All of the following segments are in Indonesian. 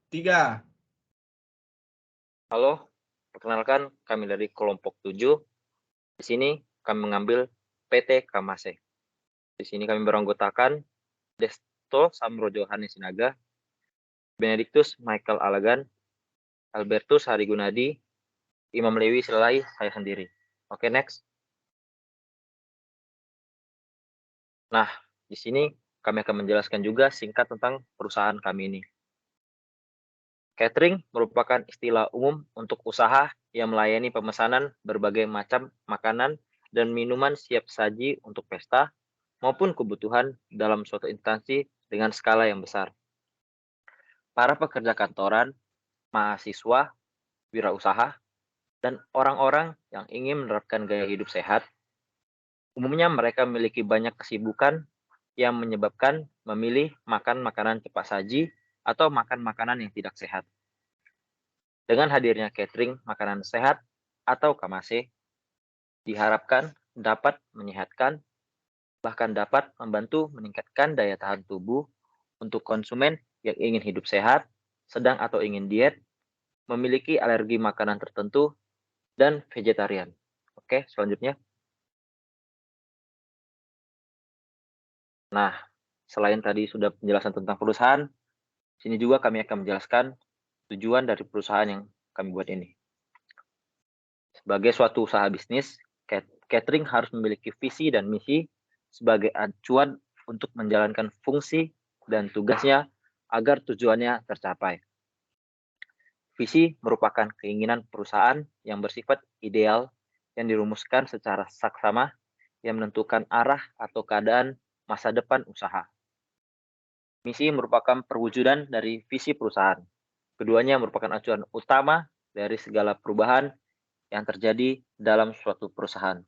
3. Halo, perkenalkan kami dari kelompok 7. Di sini kami mengambil PT Kamase. Di sini kami beranggotakan Desto Samrojo Hanisinaga, Benedictus Michael Alagan, Albertus Hari Gunadi, Imam Lewi Selai, saya sendiri. Oke, next. Nah, di sini kami akan menjelaskan juga singkat tentang perusahaan kami ini. Catering merupakan istilah umum untuk usaha yang melayani pemesanan berbagai macam makanan dan minuman siap saji untuk pesta maupun kebutuhan dalam suatu instansi dengan skala yang besar. Para pekerja kantoran, mahasiswa, wirausaha, dan orang-orang yang ingin menerapkan gaya hidup sehat, umumnya mereka memiliki banyak kesibukan yang menyebabkan memilih makan makanan cepat saji atau makan makanan yang tidak sehat. Dengan hadirnya catering makanan sehat atau kamase, diharapkan dapat menyehatkan, bahkan dapat membantu meningkatkan daya tahan tubuh untuk konsumen yang ingin hidup sehat, sedang atau ingin diet, memiliki alergi makanan tertentu, dan vegetarian. Oke, selanjutnya. Nah, selain tadi sudah penjelasan tentang perusahaan, sini juga kami akan menjelaskan tujuan dari perusahaan yang kami buat ini. Sebagai suatu usaha bisnis, catering harus memiliki visi dan misi sebagai acuan untuk menjalankan fungsi dan tugasnya agar tujuannya tercapai. Visi merupakan keinginan perusahaan yang bersifat ideal yang dirumuskan secara saksama yang menentukan arah atau keadaan masa depan usaha. Misi merupakan perwujudan dari visi perusahaan. Keduanya merupakan acuan utama dari segala perubahan yang terjadi dalam suatu perusahaan.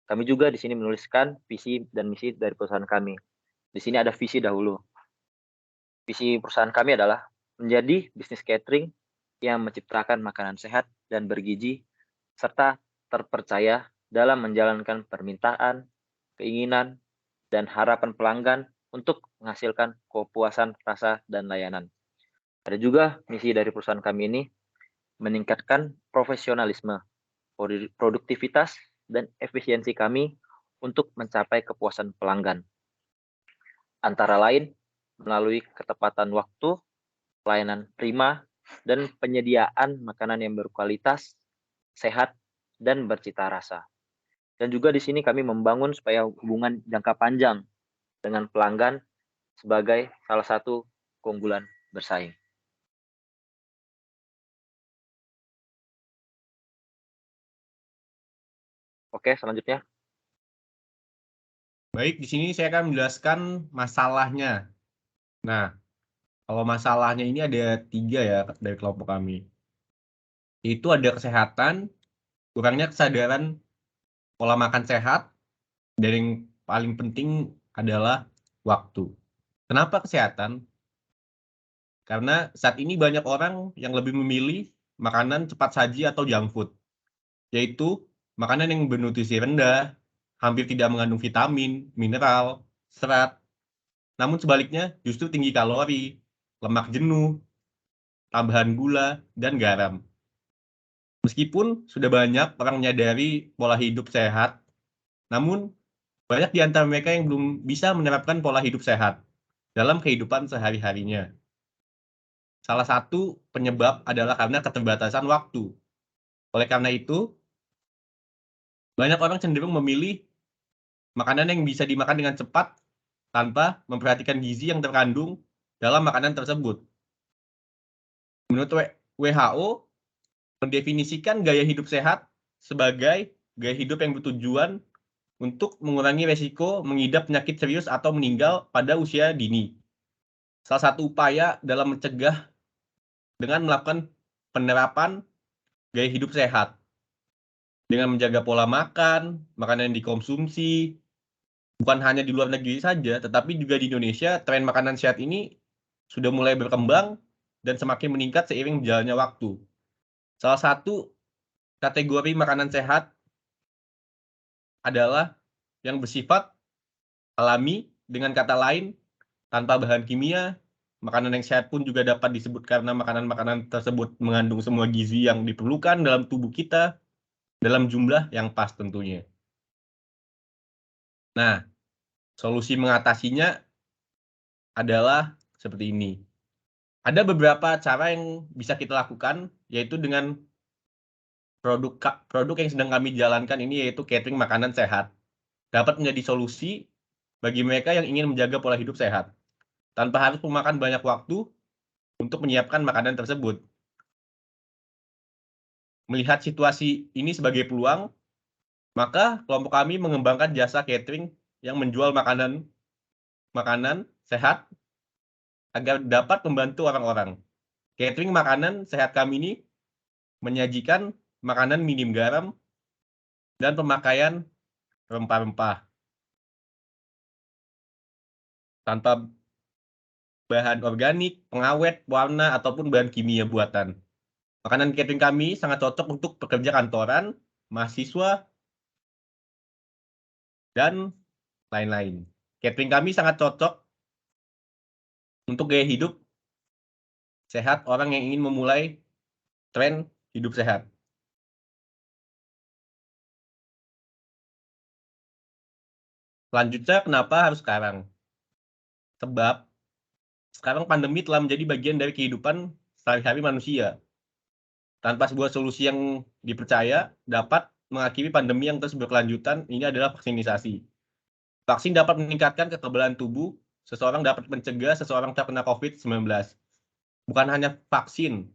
Kami juga di sini menuliskan visi dan misi dari perusahaan kami. Di sini ada visi dahulu. Visi perusahaan kami adalah menjadi bisnis catering yang menciptakan makanan sehat dan bergizi, serta terpercaya dalam menjalankan permintaan, keinginan, dan harapan pelanggan untuk menghasilkan kepuasan rasa dan layanan. Ada juga misi dari perusahaan kami ini, meningkatkan profesionalisme, produktivitas, dan efisiensi kami untuk mencapai kepuasan pelanggan. Antara lain, melalui ketepatan waktu, pelayanan prima, dan penyediaan makanan yang berkualitas, sehat, dan bercita rasa. Dan juga di sini kami membangun supaya hubungan jangka panjang dengan pelanggan sebagai salah satu keunggulan bersaing. Oke, selanjutnya. Baik, di sini saya akan menjelaskan masalahnya. Nah, kalau masalahnya ini ada 3 ya dari kelompok kami. Itu ada kesehatan, kurangnya kesadaran pola makan sehat, dan yang paling penting adalah waktu. Kenapa kesehatan? Karena saat ini banyak orang yang lebih memilih makanan cepat saji atau junk food, yaitu makanan yang bernutrisi rendah, hampir tidak mengandung vitamin, mineral, serat. Namun sebaliknya justru tinggi kalori, lemak jenuh, tambahan gula, dan garam. Meskipun sudah banyak orang menyadari pola hidup sehat, namun banyak di antara mereka yang belum bisa menerapkan pola hidup sehat dalam kehidupan sehari-harinya. Salah satu penyebab adalah karena keterbatasan waktu. Oleh karena itu, banyak orang cenderung memilih makanan yang bisa dimakan dengan cepat tanpa memperhatikan gizi yang terkandung dalam makanan tersebut. Menurut WHO, mendefinisikan gaya hidup sehat sebagai gaya hidup yang bertujuan untuk mengurangi resiko mengidap penyakit serius atau meninggal pada usia dini. Salah satu upaya dalam mencegah dengan melakukan penerapan gaya hidup sehat. Dengan menjaga pola makan, makanan yang dikonsumsi, bukan hanya di luar negeri saja, tetapi juga di Indonesia, tren makanan sehat ini sudah mulai berkembang dan semakin meningkat seiring berjalannya waktu. Salah satu kategori makanan sehat adalah yang bersifat alami, dengan kata lain, tanpa bahan kimia, Makanan yang sehat pun juga dapat disebut karena makanan-makanan tersebut mengandung semua gizi yang diperlukan dalam tubuh kita dalam jumlah yang pas tentunya. Nah, solusi mengatasinya adalah seperti ini. Ada beberapa cara yang bisa kita lakukan, yaitu dengan produk yang sedang kami jalankan ini, yaitu catering makanan sehat. Dapat menjadi solusi bagi mereka yang ingin menjaga pola hidup sehat, tanpa harus memakan banyak waktu untuk menyiapkan makanan tersebut. Melihat situasi ini sebagai peluang, maka kelompok kami mengembangkan jasa catering yang menjual makanan sehat agar dapat membantu orang-orang. Catering makanan sehat kami ini menyajikan makanan minim garam dan pemakaian rempah-rempah tanpa bahan organik, pengawet, warna, ataupun bahan kimia buatan. Makanan catering kami sangat cocok untuk pekerja kantoran, mahasiswa, dan lain-lain. Catering kami sangat cocok untuk gaya hidup sehat orang yang ingin memulai tren hidup sehat. Selanjutnya, kenapa harus sekarang? Sebab sekarang pandemi telah menjadi bagian dari kehidupan sehari-hari manusia. Tanpa sebuah solusi yang dipercaya dapat mengakhiri pandemi yang terus berkelanjutan, ini adalah vaksinisasi. Vaksin dapat meningkatkan kekebalan tubuh, seseorang dapat mencegah seseorang terkena COVID-19. Bukan hanya vaksin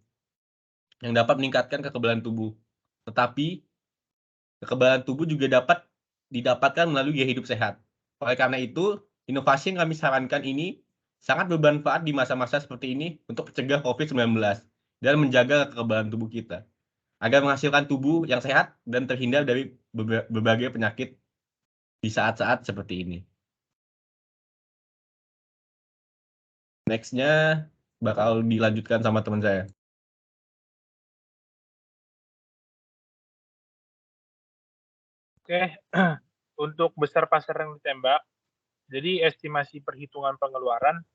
yang dapat meningkatkan kekebalan tubuh, tetapi kekebalan tubuh juga dapat didapatkan melalui gaya hidup sehat. Oleh karena itu, inovasi yang kami sarankan ini sangat bermanfaat di masa-masa seperti ini untuk mencegah COVID-19 dan menjaga kekebalan tubuh kita, agar menghasilkan tubuh yang sehat dan terhindar dari berbagai penyakit di saat-saat seperti ini. Next-nya bakal dilanjutkan sama teman saya. Oke, untuk besar pasar yang ditembak, jadi estimasi perhitungan pengeluaran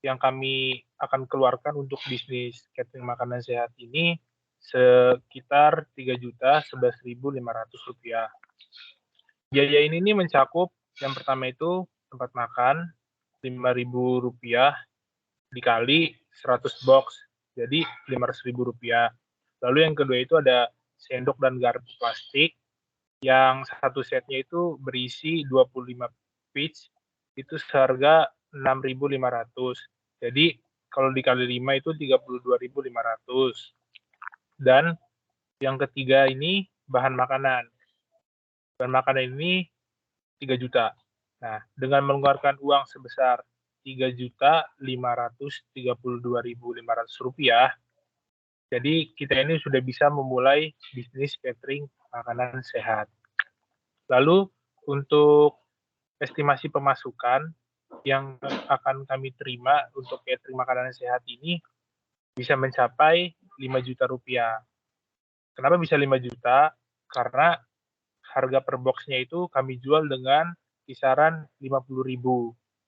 yang kami akan keluarkan untuk bisnis catering makanan sehat ini sekitar Rp3.011.500. Biaya ini mencakup yang pertama itu tempat makan Rp5.000 dikali 100 box, jadi Rp500.000. Lalu yang kedua itu ada sendok dan garpu plastik, yang satu setnya itu berisi 25 piece, itu seharga 6.500. Jadi kalau dikali 5 itu 32.500. Dan yang ketiga ini bahan makanan. Bahan makanan ini 3 juta. Nah, dengan mengeluarkan uang sebesar Rp3.532.500, jadi kita ini sudah bisa memulai bisnis catering makanan sehat. Lalu untuk estimasi pemasukan yang akan kami terima untuk catering makanan sehat ini bisa mencapai Rp5 juta. Kenapa bisa 5 juta? Karena harga per boxnya itu kami jual dengan kisaran 50.000.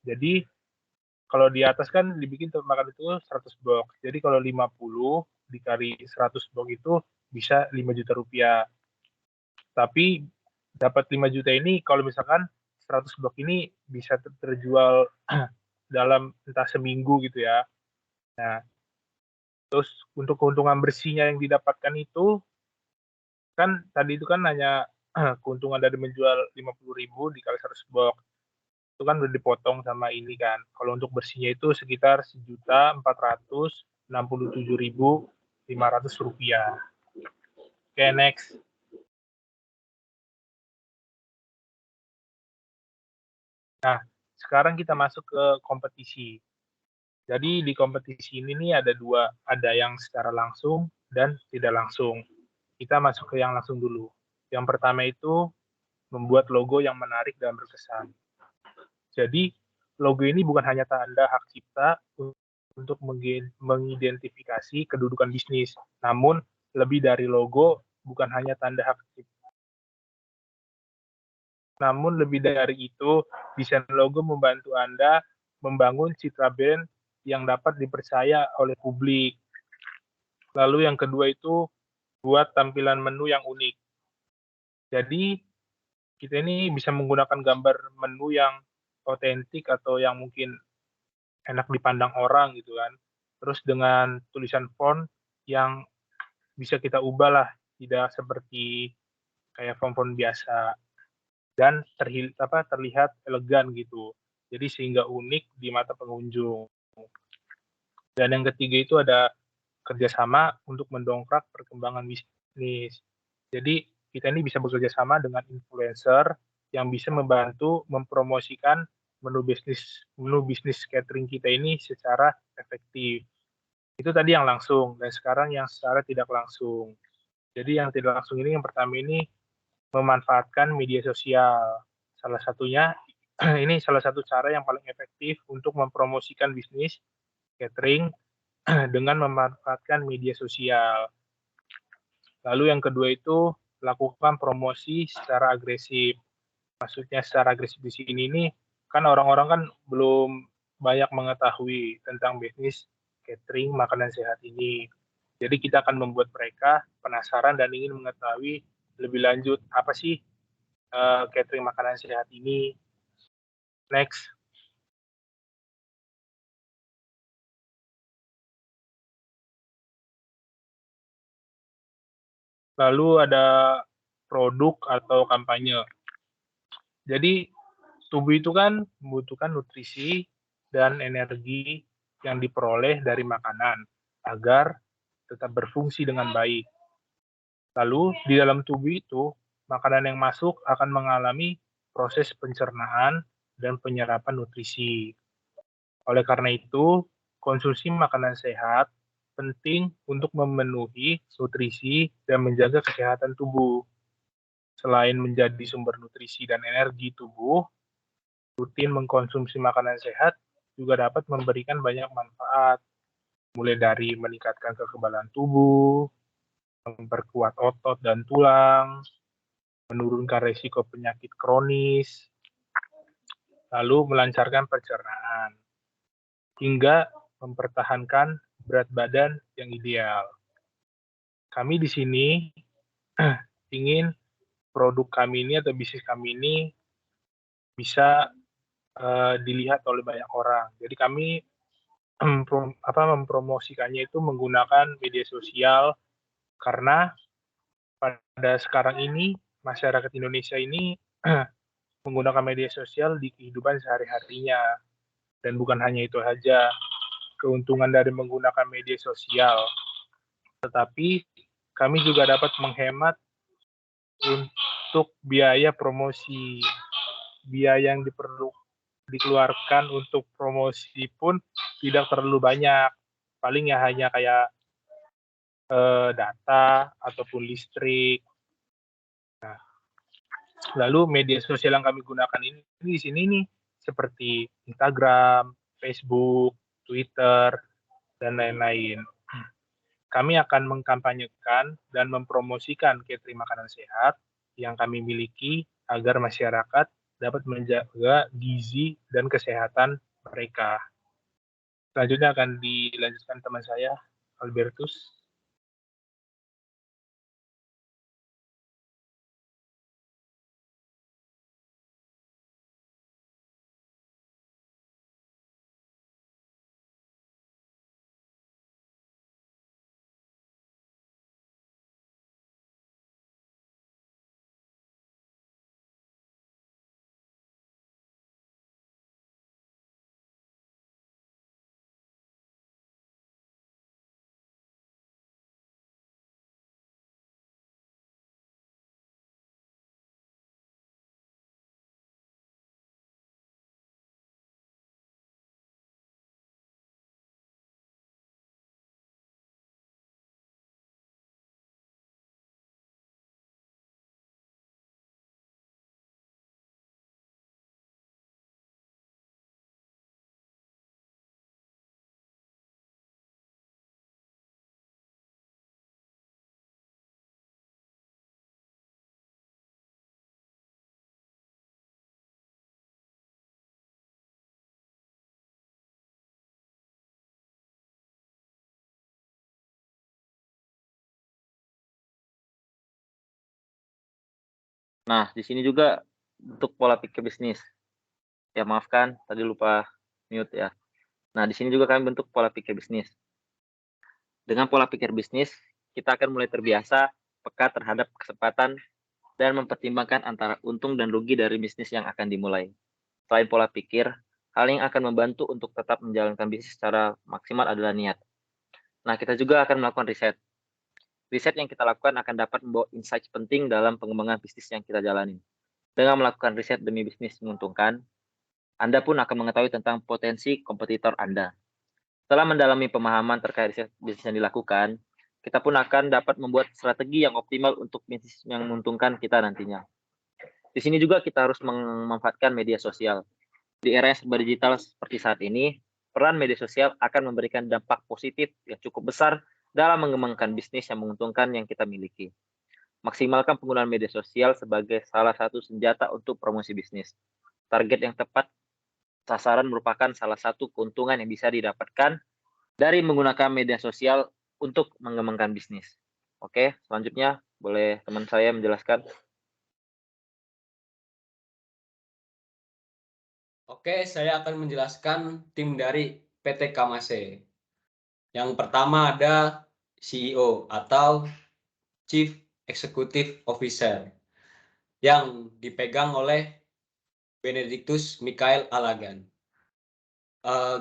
Jadi kalau di atas kan dibikin tempat makan itu 100 box. Jadi kalau 50 dikali 100 box itu bisa 5 juta rupiah. Tapi dapat 5 juta ini kalau misalkan 100 box ini bisa terjual dalam entah seminggu gitu ya. Nah, terus untuk keuntungan bersihnya yang didapatkan itu kan tadi itu kan hanya keuntungan dari menjual 50.000 dikali 100 box. Itu kan udah dipotong sama ini kan. Kalau untuk bersihnya itu sekitar Rp1.467.500. Oke, next. Nah, sekarang kita masuk ke kompetisi. Jadi di kompetisi ini nih ada yang secara langsung dan tidak langsung. Kita masuk ke yang langsung dulu. Yang pertama itu membuat logo yang menarik dan berkesan. Jadi logo ini bukan hanya tanda hak cipta untuk mengidentifikasi kedudukan bisnis, namun lebih dari logo bukan hanya tanda hak cipta. Namun lebih dari itu, desain logo membantu Anda membangun citra brand yang dapat dipercaya oleh publik. Lalu yang kedua itu buat tampilan menu yang unik. Jadi kita ini bisa menggunakan gambar menu yang otentik atau yang mungkin enak dipandang orang gitu kan. Terus dengan tulisan font yang bisa kita ubah lah, tidak seperti kayak font-font biasa dan terlihat elegan gitu. Jadi sehingga unik di mata pengunjung. Dan yang ketiga itu ada kerjasama untuk mendongkrak perkembangan bisnis. Jadi kita ini bisa bekerja sama dengan influencer yang bisa membantu mempromosikan menu bisnis catering kita ini secara efektif. Itu tadi yang langsung, dan sekarang yang secara tidak langsung. Jadi yang tidak langsung ini, yang pertama ini memanfaatkan media sosial. Salah satunya, ini salah satu cara yang paling efektif untuk mempromosikan bisnis catering dengan memanfaatkan media sosial. Lalu yang kedua itu lakukan promosi secara agresif. Maksudnya secara agresif di sini nih, kan orang-orang kan belum banyak mengetahui tentang bisnis catering makanan sehat ini. Jadi kita akan membuat mereka penasaran dan ingin mengetahui lebih lanjut apa sih catering makanan sehat ini. Next. Lalu ada produk atau kampanye. Jadi tubuh itu kan membutuhkan nutrisi dan energi yang diperoleh dari makanan agar tetap berfungsi dengan baik. Lalu di dalam tubuh itu, makanan yang masuk akan mengalami proses pencernaan dan penyerapan nutrisi. Oleh karena itu, konsumsi makanan sehat penting untuk memenuhi nutrisi dan menjaga kesehatan tubuh. Selain menjadi sumber nutrisi dan energi tubuh, rutin mengkonsumsi makanan sehat juga dapat memberikan banyak manfaat, mulai dari meningkatkan kekebalan tubuh, memperkuat otot dan tulang, menurunkan resiko penyakit kronis, lalu melancarkan pencernaan, hingga mempertahankan berat badan yang ideal. Kami di sini ingin produk kami ini atau bisnis kami ini bisa dilihat oleh banyak orang. Jadi kami mempromosikannya itu menggunakan media sosial karena pada sekarang ini masyarakat Indonesia ini menggunakan media sosial di kehidupan sehari-harinya. Dan bukan hanya itu saja, keuntungan dari menggunakan media sosial, tetapi kami juga dapat menghemat untuk biaya promosi. Biaya yang dikeluarkan untuk promosi pun tidak terlalu banyak. Paling ya hanya kayak data ataupun listrik. Nah, lalu media sosial yang kami gunakan ini di sini nih seperti Instagram, Facebook, Twitter, dan lain-lain. Kami akan mengkampanyekan dan mempromosikan catering makanan sehat yang kami miliki agar masyarakat dapat menjaga gizi dan kesehatan mereka. Selanjutnya akan dilanjutkan teman saya, Albertus. Nah, di sini juga bentuk pola pikir bisnis. Ya, maafkan, tadi lupa mute ya. Nah, di sini juga kami bentuk pola pikir bisnis. Dengan pola pikir bisnis, kita akan mulai terbiasa peka terhadap kesempatan dan mempertimbangkan antara untung dan rugi dari bisnis yang akan dimulai. Selain pola pikir, hal yang akan membantu untuk tetap menjalankan bisnis secara maksimal adalah niat. Nah, kita juga akan melakukan riset. Riset yang kita lakukan akan dapat membawa insight penting dalam pengembangan bisnis yang kita jalani. Dengan melakukan riset demi bisnis menguntungkan, Anda pun akan mengetahui tentang potensi kompetitor Anda. Setelah mendalami pemahaman terkait riset bisnis yang dilakukan, kita pun akan dapat membuat strategi yang optimal untuk bisnis yang menguntungkan kita nantinya. Di sini juga kita harus memanfaatkan media sosial. Di era yang serba digital seperti saat ini, peran media sosial akan memberikan dampak positif yang cukup besar dalam mengembangkan bisnis yang menguntungkan yang kita miliki. Maksimalkan penggunaan media sosial sebagai salah satu senjata untuk promosi bisnis. Target yang tepat sasaran merupakan salah satu keuntungan yang bisa didapatkan dari menggunakan media sosial untuk mengembangkan bisnis. Oke, selanjutnya boleh teman saya menjelaskan. Oke, saya akan menjelaskan tim dari PT Kamase. Yang pertama ada CEO atau Chief Executive Officer yang dipegang oleh Benedictus Michael Alagan.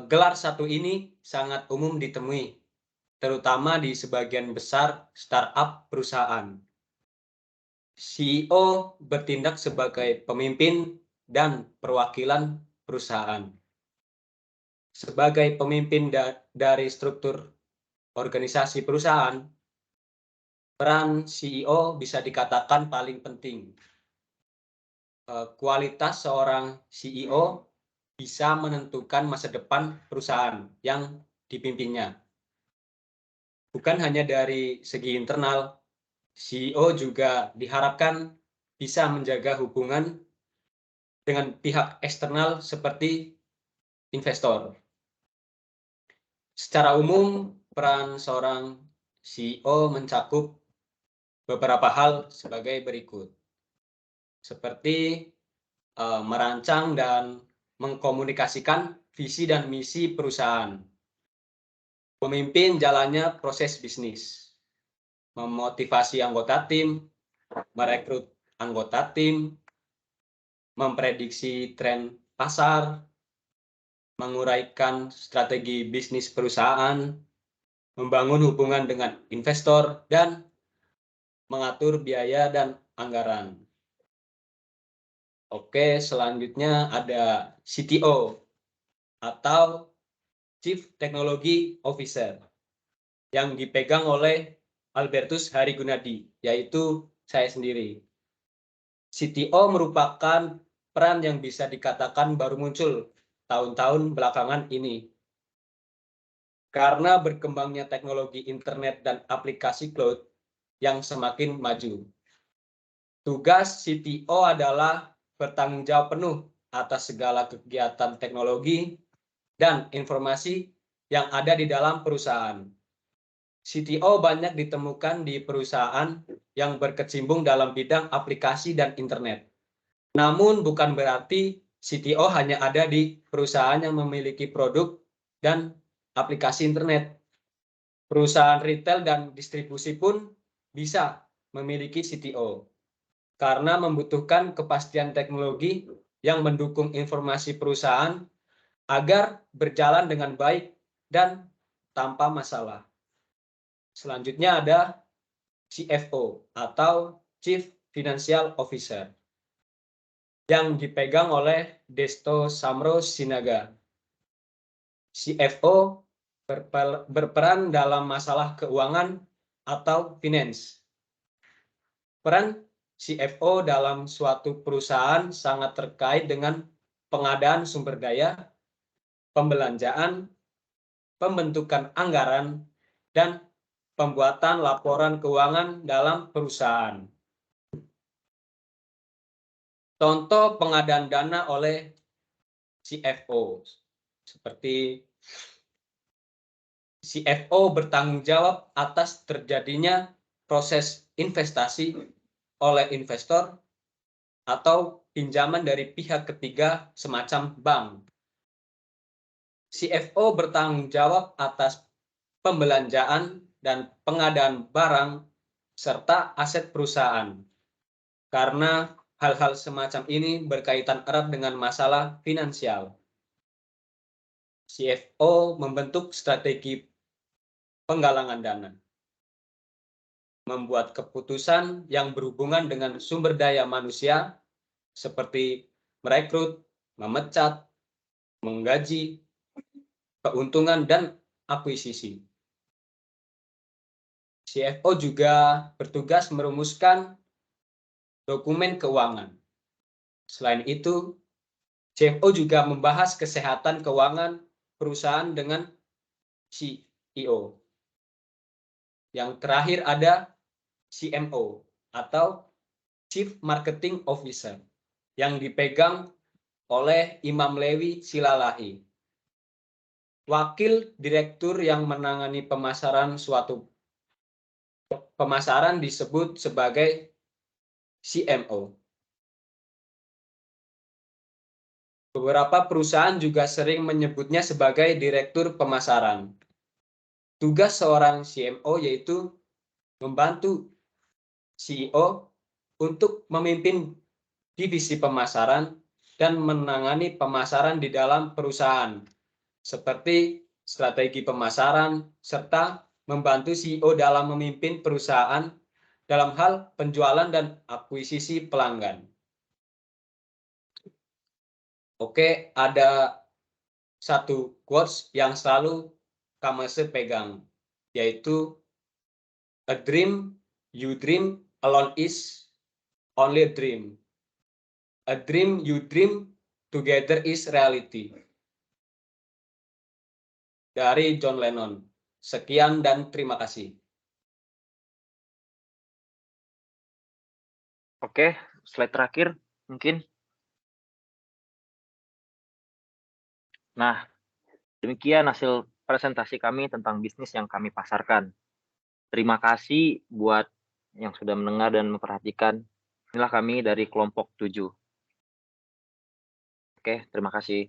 Gelar satu ini sangat umum ditemui, terutama di sebagian besar startup perusahaan. CEO bertindak sebagai pemimpin dan perwakilan perusahaan. Sebagai pemimpin dari struktur organisasi perusahaan, peran CEO bisa dikatakan paling penting. Kualitas seorang CEO bisa menentukan masa depan perusahaan yang dipimpinnya. Bukan hanya dari segi internal, CEO juga diharapkan bisa menjaga hubungan dengan pihak eksternal seperti investor. Secara umum, peran seorang CEO mencakup beberapa hal sebagai berikut. Seperti merancang dan mengkomunikasikan visi dan misi perusahaan. Memimpin jalannya proses bisnis. Memotivasi anggota tim, merekrut anggota tim, memprediksi tren pasar, menguraikan strategi bisnis perusahaan, membangun hubungan dengan investor, dan mengatur biaya dan anggaran. Oke, selanjutnya ada CTO atau Chief Technology Officer yang dipegang oleh Albertus Harigunadi, yaitu saya sendiri. CTO merupakan peran yang bisa dikatakan baru muncul tahun-tahun belakangan ini. Karena berkembangnya teknologi internet dan aplikasi cloud yang semakin maju. Tugas CTO adalah bertanggung jawab penuh atas segala kegiatan teknologi dan informasi yang ada di dalam perusahaan. CTO banyak ditemukan di perusahaan yang berkecimpung dalam bidang aplikasi dan internet. Namun bukan berarti CTO hanya ada di perusahaan yang memiliki produk dan aplikasi internet. Perusahaan retail dan distribusi pun bisa memiliki CTO karena membutuhkan kepastian teknologi yang mendukung informasi perusahaan agar berjalan dengan baik dan tanpa masalah. Selanjutnya ada CFO atau Chief Financial Officer yang dipegang oleh Desto Samro Sinaga. CFO berperan dalam masalah keuangan atau finance. Peran CFO dalam suatu perusahaan sangat terkait dengan pengadaan sumber daya, pembelanjaan, pembentukan anggaran, dan pembuatan laporan keuangan dalam perusahaan. Contoh pengadaan dana oleh CFO, seperti CFO bertanggung jawab atas terjadinya proses investasi oleh investor atau pinjaman dari pihak ketiga semacam bank. CFO bertanggung jawab atas pembelanjaan dan pengadaan barang serta aset perusahaan. Karena hal-hal semacam ini berkaitan erat dengan masalah finansial. CFO membentuk strategi penggalangan dana, membuat keputusan yang berhubungan dengan sumber daya manusia seperti merekrut, memecat, menggaji, keuntungan, dan akuisisi. CFO juga bertugas merumuskan dokumen keuangan. Selain itu, CFO juga membahas kesehatan keuangan perusahaan dengan CEO. Yang terakhir ada CMO atau Chief Marketing Officer yang dipegang oleh Imam Lewi Silalahi. Wakil direktur yang menangani pemasaran suatu pemasaran disebut sebagai CMO. Beberapa perusahaan juga sering menyebutnya sebagai direktur pemasaran. Tugas seorang CMO yaitu membantu CEO untuk memimpin divisi pemasaran dan menangani pemasaran di dalam perusahaan, seperti strategi pemasaran, serta membantu CEO dalam memimpin perusahaan dalam hal penjualan dan akuisisi pelanggan. Oke, ada satu quotes yang selalu Kamase pegang, yaitu a dream you dream alone is only a dream. A dream you dream together is reality. Dari John Lennon. Sekian dan terima kasih. Oke, slide terakhir mungkin. Nah, demikian hasil presentasi kami tentang bisnis yang kami pasarkan. Terima kasih buat yang sudah mendengar dan memperhatikan. Inilah kami dari kelompok 7. Oke, terima kasih.